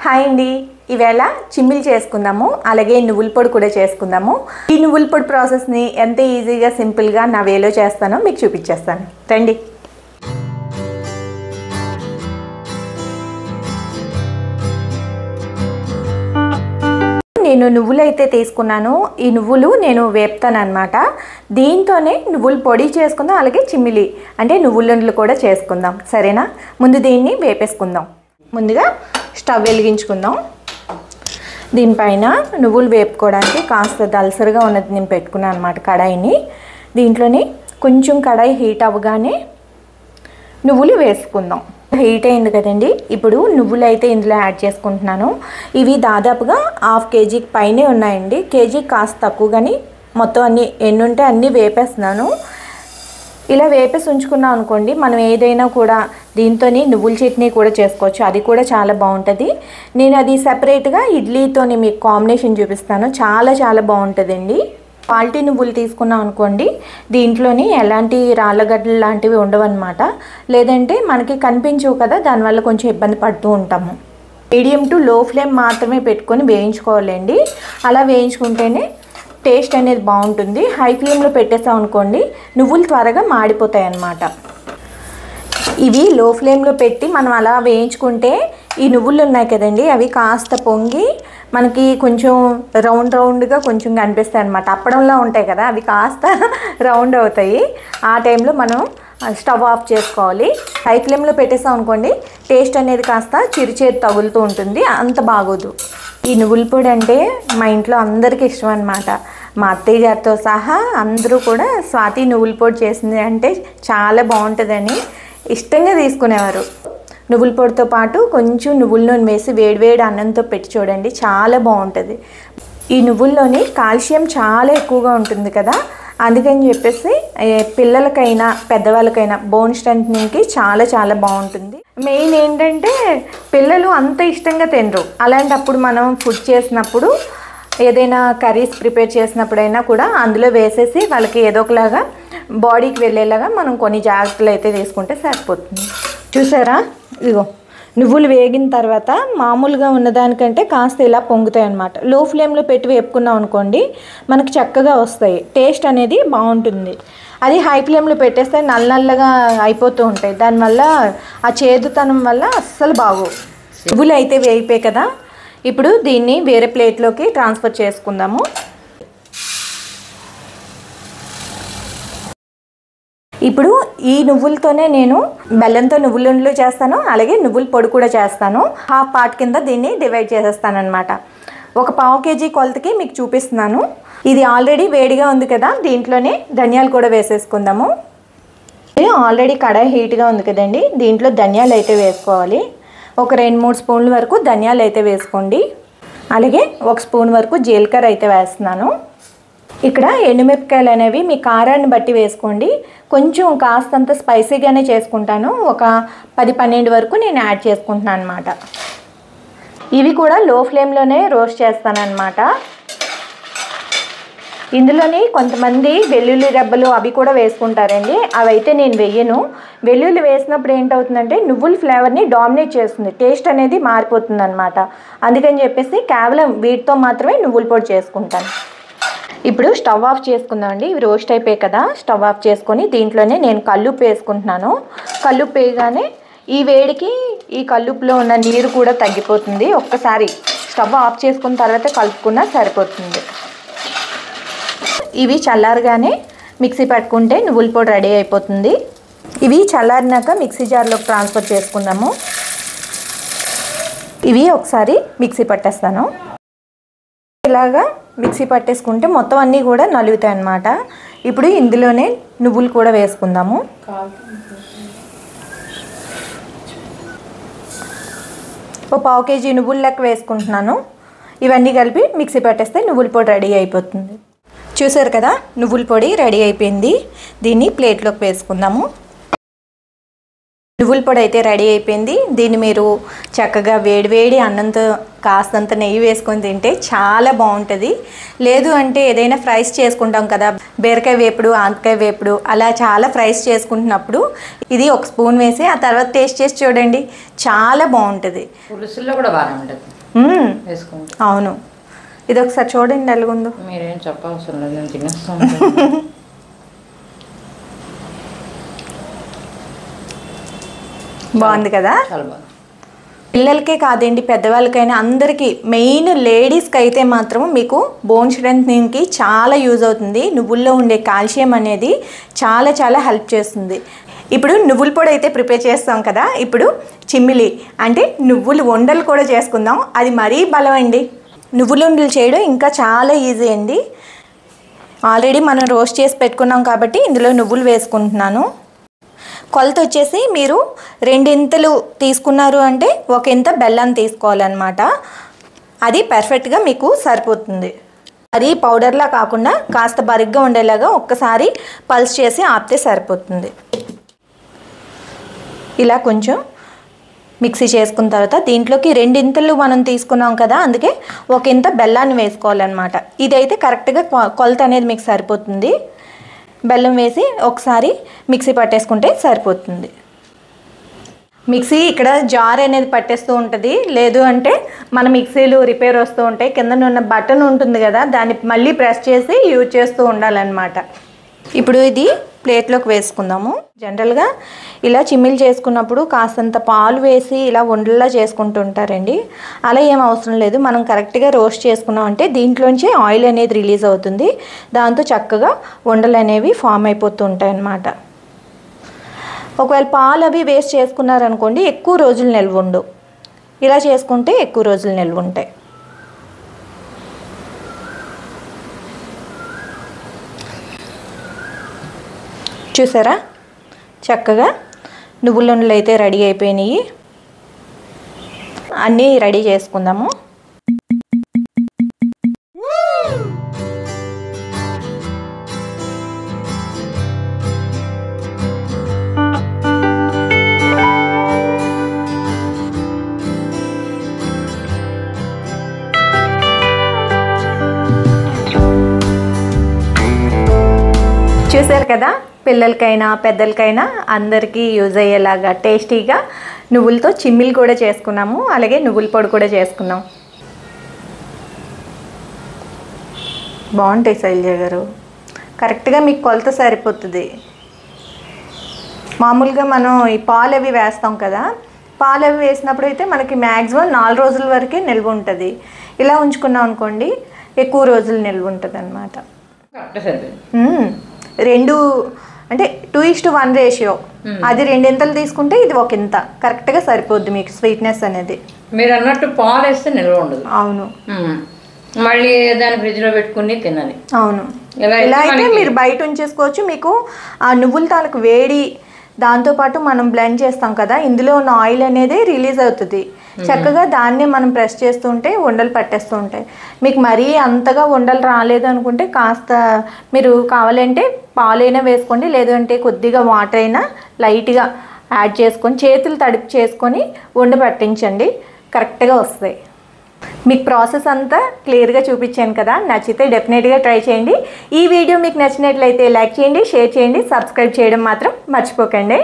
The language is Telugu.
హాయ్ అండి, ఈవేళ చిమ్మిలు చేసుకుందాము. అలాగే నువ్వుల పొడి కూడా చేసుకుందాము. ఈ నువ్వుల పొడి ప్రాసెస్ని ఎంత ఈజీగా సింపుల్గా నా వేలో చేస్తానో మీకు చూపించేస్తాను రండి. నేను నువ్వులు అయితే తీసుకున్నాను. ఈ నువ్వులు నేను వేపుతాను అనమాట. దీంతోనే నువ్వుల పొడి చేసుకుందాం, అలాగే చిమ్మిలి అంటే నువ్వులుండలు కూడా చేసుకుందాం. సరేనా? ముందు దీన్ని వేపేసుకుందాం. ముందుగా స్టవ్ వెలిగించుకుందాం. దీనిపైన నువ్వులు వేపుకోవడానికి కాస్త దలసరిగా ఉన్నది నేను పెట్టుకున్నాను అనమాట కడాయిని. దీంట్లోని కొంచెం కడాయి హీట్ అవ్వగానే నువ్వులు వేసుకుందాం. హీట్ అయింది కదండి. ఇప్పుడు నువ్వులు అయితే ఇందులో యాడ్ చేసుకుంటున్నాను. ఇవి దాదాపుగా హాఫ్ కేజీకి పైనే ఉన్నాయండి. కేజీ కాస్త తక్కువ, కానీ మొత్తం అన్నీ ఎన్ని ఉంటే అన్నీ వేపేస్తున్నాను. ఇలా వేపేసి ఉంచుకున్నాం అనుకోండి, మనం ఏదైనా కూడా దీంతోని నువ్వుల చట్నీ కూడా చేసుకోవచ్చు. అది కూడా చాలా బాగుంటుంది. నేను అది సెపరేట్గా ఇడ్లీతోని మీకు కాంబినేషన్ చూపిస్తాను. చాలా చాలా బాగుంటుందండి. క్వాలిటీ నువ్వులు తీసుకున్నాం అనుకోండి, దీంట్లోని ఎలాంటి రాళ్ళగడ్డలు లాంటివి ఉండవు అనమాట. లేదంటే మనకి కనిపించవు కదా, దానివల్ల కొంచెం ఇబ్బంది పడుతూ ఉంటాము. మీడియం టు లో ఫ్లేమ్ మాత్రమే పెట్టుకొని వేయించుకోవాలండి. అలా వేయించుకుంటేనే టేస్ట్ అనేది బాగుంటుంది. హై ఫ్లేమ్లో పెట్టేసాం అనుకోండి, నువ్వులు త్వరగా మాడిపోతాయి అన్నమాట. ఇవి లో ఫ్లేమ్లో పెట్టి మనం అలా వేయించుకుంటే ఈ నువ్వులు ఉన్నాయి కదండి, అవి కాస్త పొంగి మనకి కొంచెం రౌండ్గా కొంచెం కనిపిస్తాయి అన్నమాట. అప్పడంలో ఉంటాయి కదా, అవి కాస్త రౌండ్ అవుతాయి. ఆ టైంలో మనం స్టవ్ ఆఫ్ చేసుకోవాలి. హై ఫ్లేమ్లో పెట్టేసాం అనుకోండి, టేస్ట్ అనేది కాస్త చిరుచేదు తగులుతూ ఉంటుంది, అంత బాగోదు. ఈ నువ్వుల పొడి అంటే మా ఇంట్లో అందరికీ ఇష్టం అనమాట. మా అత్తయ్య గారితో సహా అందరూ కూడా స్వాతి నువ్వుల పొడి చేసింది అంటే చాలా బాగుంటుందని ఇష్టంగా తీసుకునేవారు. నువ్వుల పొడితో పాటు కొంచెం నువ్వుల నూనె వేసి వేడివేడి అన్నంతో పెట్టి చూడండి, చాలా బాగుంటుంది. ఈ నువ్వుల్లోని కాల్షియం చాలా ఎక్కువగా ఉంటుంది కదా, అందుకని చెప్పేసి పిల్లలకైనా పెద్దవాళ్ళకైనా బోన్ స్ట్రెంథనింగ్కి చాలా చాలా బాగుంటుంది. మెయిన్ ఏంటంటే పిల్లలు అంత ఇష్టంగా తినరు. అలాంటప్పుడు మనం ఫుడ్ చేసినప్పుడు ఏదైనా కర్రీస్ ప్రిపేర్ చేసినప్పుడైనా కూడా అందులో వేసేసి వాళ్ళకి ఏదో ఒకలాగా బాడీకి వెళ్ళేలాగా మనం కొన్ని జాగ్రత్తలు అయితే తీసుకుంటే సరిపోతుంది. చూసారా, ఇదిగో నువ్వులు వేగిన తర్వాత మామూలుగా ఉన్నదానికంటే కాస్త ఇలా పొంగుతాయి అన్నమాట. లో ఫ్లేమ్లో పెట్టి వేపుకున్నాం అనుకోండి, మనకి చక్కగా వస్తాయి. టేస్ట్ అనేది బాగుంటుంది. అది హై ఫ్లేమ్లో పెట్టేస్తే నల్లగా అయిపోతూ ఉంటాయి. దానివల్ల ఆ చేదుతనం వల్ల అస్సలు బాగోవు. నువ్వులు అయితే వేగిపోయాయి కదా, ఇప్పుడు దీన్ని వేరే ప్లేట్లోకి ట్రాన్స్ఫర్ చేసుకుందాము. ఇప్పుడు ఈ నువ్వులతోనే నేను బెల్లంతో నువ్వులుండలు చేస్తాను, అలాగే నువ్వుల పొడి కూడా చేస్తాను. హాఫ్ పార్ట్ కింద దీన్ని డివైడ్ చేసేస్తాను అనమాట. ఒక పావు కేజీ కొలతకి మీకు చూపిస్తున్నాను. ఇది ఆల్రెడీ వేడిగా ఉంది కదా, దీంట్లోనే ధనియాలు కూడా వేసేసుకుందాము. ఆల్రెడీ కడాయి హీట్గా ఉంది కదండి, దీంట్లో ధనియాలు అయితే వేసుకోవాలి. ఒక 2-3 స్పూన్ల వరకు ధనియాలు అయితే వేసుకోండి. అలాగే 1 స్పూన్ వరకు జీలకర్ర అయితే వేస్తున్నాను. ఇక్కడ ఎండుమిరపకాయలు అనేవి మీ కారాన్ని బట్టి వేసుకోండి. కొంచెం కాస్తంత స్పైసీగానే చేసుకుంటాను. ఒక 10-12 వరకు నేను యాడ్ చేసుకుంటున్నాను అనమాట. ఇవి కూడా లో ఫ్లేమ్లోనే రోస్ట్ చేస్తాను అనమాట. ఇందులోని కొంతమంది వెల్లుల్లి రెబ్బలు అవి కూడా వేసుకుంటారండి. అవి అయితే నేను వెయ్యను. వెల్లుల్లి వేసినప్పుడు ఏంటవుతుందంటే నువ్వుల ఫ్లేవర్ని డామినేట్ చేస్తుంది, టేస్ట్ అనేది మారిపోతుంది అనమాట. అందుకని చెప్పేసి కేవలం వీటితో మాత్రమే నువ్వుల పొడి చేసుకుంటాను. ఇప్పుడు స్టవ్ ఆఫ్ చేసుకుందామండి. ఇవి రోస్ట్ అయిపోయాయి కదా, స్టవ్ ఆఫ్ చేసుకొని దీంట్లోనే నేను కల్లుప్పు వేసుకుంటున్నాను. కల్లుప్పు వేయగానే ఈ వేడికి ఈ కల్లుప్పులో ఉన్న నీరు కూడా తగ్గిపోతుంది. ఒక్కసారి స్టవ్ ఆఫ్ చేసుకున్న తర్వాత కలుపుకున్నా సరిపోతుంది. ఇవి చల్లారగానే మిక్సీ పట్టుకుంటే నువ్వుల పొడి రెడీ అయిపోతుంది. ఇవి చల్లారినాక మిక్సీ జార్లోకి ట్రాన్స్ఫర్ చేసుకుందాము. ఇవి ఒకసారి మిక్సీ పట్టేస్తాను. ఇలాగా మిక్సీ పట్టేసుకుంటే మొత్తం అన్నీ కూడా నలుగుతాయి అన్నమాట. ఇప్పుడు ఇందులోనే నువ్వులు కూడా వేసుకుందాము. ఒక పావు కేజీ నువ్వుల లెక్క వేసుకుంటున్నాను. ఇవన్నీ కలిపి మిక్సీ పట్టేస్తే నువ్వుల పొడి రెడీ అయిపోతుంది. చూసారు కదా, నువ్వుల పొడి రెడీ అయిపోయింది. దీన్ని ప్లేట్లోకి వేసుకుందాము. నువ్వుల పొడి అయితే రెడీ అయిపోయింది. దీన్ని మీరు చక్కగా వేడివేడి అన్నంతో కాస్తంత నెయ్యి వేసుకొని తింటే చాలా బాగుంటుంది. లేదు అంటే ఏదైనా ఫ్రైస్ చేసుకుంటాం కదా, బీరకాయ వేపుడు, ఆనపకాయ వేపుడు, అలా చాలా ఫ్రైస్ చేసుకుంటున్నప్పుడు ఇది ఒక స్పూన్ వేసి ఆ తర్వాత టేస్ట్ చేసి చూడండి, చాలా బాగుంటుంది. పులుసుల్లో కూడా బాగా ఉంటుంది వేసుకుంటే. అవును, ఇది ఒకసారి చూడండి ఎలాగుందో. మీరేం చెప్పవసరం లేదు, నేను తినేస్తాను. బాగుంది కదా. చాలా బాగుంది. పిల్లలకే కాదండి, పెద్దవాళ్ళకైనా అందరికీ, మెయిన్ లేడీస్కి అయితే మాత్రం మీకు బోన్ స్ట్రెంథనింగ్కి చాలా యూజ్ అవుతుంది. నువ్వుల్లో ఉండే కాల్షియం అనేది చాలా చాలా హెల్ప్ చేస్తుంది. ఇప్పుడు నువ్వుల పొడి అయితే ప్రిపేర్ చేస్తాం కదా, ఇప్పుడు చిమ్మిలి అంటే నువ్వులు ఉండలు కూడా చేసుకుందాం. అది మరీ బలం అండి. నువ్వుల ఉండలు చేయడం ఇంకా చాలా ఈజీ అండి. ఆల్రెడీ మనం రోస్ట్ చేసి పెట్టుకున్నాం కాబట్టి ఇందులో నువ్వులు వేసుకుంటున్నాను. కొలత వచ్చేసి మీరు 2 ఇంతలు తీసుకున్నారు అంటే 1 ఇంత బెల్లాన్ని తీసుకోవాలన్నమాట. అది పర్ఫెక్ట్గా మీకు సరిపోతుంది. అది పౌడర్లా కాకుండా కాస్త బరిగ్గా ఉండేలాగా ఒక్కసారి పల్స్ చేసి ఆపితే సరిపోతుంది. ఇలా కొంచెం మిక్సీ చేసుకున్న తర్వాత దీంట్లోకి 2 ఇంతలు మనం తీసుకున్నాం కదా, అందుకే 1 ఇంత బెల్లాన్ని వేసుకోవాలన్నమాట. ఇదైతే కరెక్ట్గా కొలత అనేది మీకు సరిపోతుంది. బెల్లం వేసి ఒకసారి మిక్సీ పట్టేసుకుంటే సరిపోతుంది. మిక్సీ ఇక్కడ జార్ అనేది పట్టేస్తూ ఉంటుంది. లేదు అంటే మన మిక్సీలు రిపేర్ వస్తూ ఉంటాయి, కింద ఉన్న బటన్ ఉంటుంది కదా, దాన్ని మళ్ళీ ప్రెస్ చేసి యూజ్ చేస్తూ ఉండాలన్నమాట. ఇప్పుడు ఇది ప్లేట్లోకి వేసుకుందాము. జనరల్గా ఇలా చిమ్మిలు చేసుకున్నప్పుడు కాస్తంత పాలు వేసి ఇలా ఉండల్లా చేసుకుంటూ ఉంటారండి. అలా ఏం అవసరం లేదు. మనం కరెక్ట్గా రోస్ట్ చేసుకున్నాం అంటే దీంట్లోంచి ఆయిల్ అనేది రిలీజ్ అవుతుంది. దాంతో చక్కగా ఉండలు అనేవి ఫామ్ అయిపోతూ ఉంటాయి అన్నమాట. ఒకవేళ పాలు అవి వేస్ట్ చేసుకున్నారనుకోండి, ఎక్కువ రోజులు నిల్వ ఉండవు. ఇలా చేసుకుంటే ఎక్కువ రోజులు నిల్వ ఉంటాయి. చూసారా, చక్కగా నువ్వుల ఉండలు అయితే రెడీ అయిపోయినాయి. అన్నీ రెడీ చేసుకుందాము. చూసారు కదా, పిల్లలకైనా పెద్దలకైనా అందరికీ యూజ్ అయ్యేలాగా టేస్టీగా నువ్వులతో చిమ్మిలు కూడా చేసుకున్నాము. అలాగే నువ్వుల పొడి కూడా చేసుకున్నాం. బాగుంటాయి శైలజ గారు. కరెక్ట్గా మీకు కొలత సరిపోతుంది. మామూలుగా మనం ఈ పాలు అవి వేస్తాం కదా, పాలు అవి వేసినప్పుడు అయితే మనకి మ్యాక్సిమం 4 రోజుల వరకే నిల్వ ఉంటుంది. ఇలా ఉంచుకున్నాం అనుకోండి, ఎక్కువ రోజులు నిల్వ ఉంటుంది అన్నమాట. 2 అంటే 2:1 రేషియో. అది 2 ఇంతలు తీసుకుంటే ఇది 1 ఇంత కరెక్ట్గా సరిపోద్ది మీకు స్వీట్నెస్ అనేది. మీరు అన్నట్టు పాలు వేస్తే నిల్వ ఉండదు. అవును, మళ్ళీ దాన్ని ఫ్రిడ్జ్లో పెట్టుకుని తినాలి. అవును, ఇలా అయితే మీరు బయట ఉంచేసుకోవచ్చు. మీకు ఆ నువ్వుల తాలూకు వేడి, దాంతోపాటు మనం బ్లెండ్ చేస్తాం కదా, ఇందులో ఉన్న ఆయిల్ అనేది రిలీజ్ అవుతుంది. చక్కగా దాన్నే మనం ప్రెస్ చేస్తూ ఉంటే ఉండలు పట్టేస్తూ ఉంటాయి. మీకు మరీ అంతగా ఉండలు రాలేదు అనుకుంటే కాస్త మీరు కావాలంటే పాలైనా వేసుకోండి, లేదు అంటే కొద్దిగా వాటర్ అయినా లైట్గా యాడ్ చేసుకొని చేతులు తడిపి చేసుకొని ఉండ పట్టించండి, కరెక్ట్గా వస్తాయి. మీకు ప్రాసెస్ అంతా క్లియర్గా చూపించాను కదా. నచ్చితే డెఫినెట్గా ట్రై చేయండి. ఈ వీడియో మీకు నచ్చినట్లయితే లైక్ చేయండి, షేర్ చేయండి, సబ్స్క్రైబ్ చేయడం మాత్రం మర్చిపోకండి.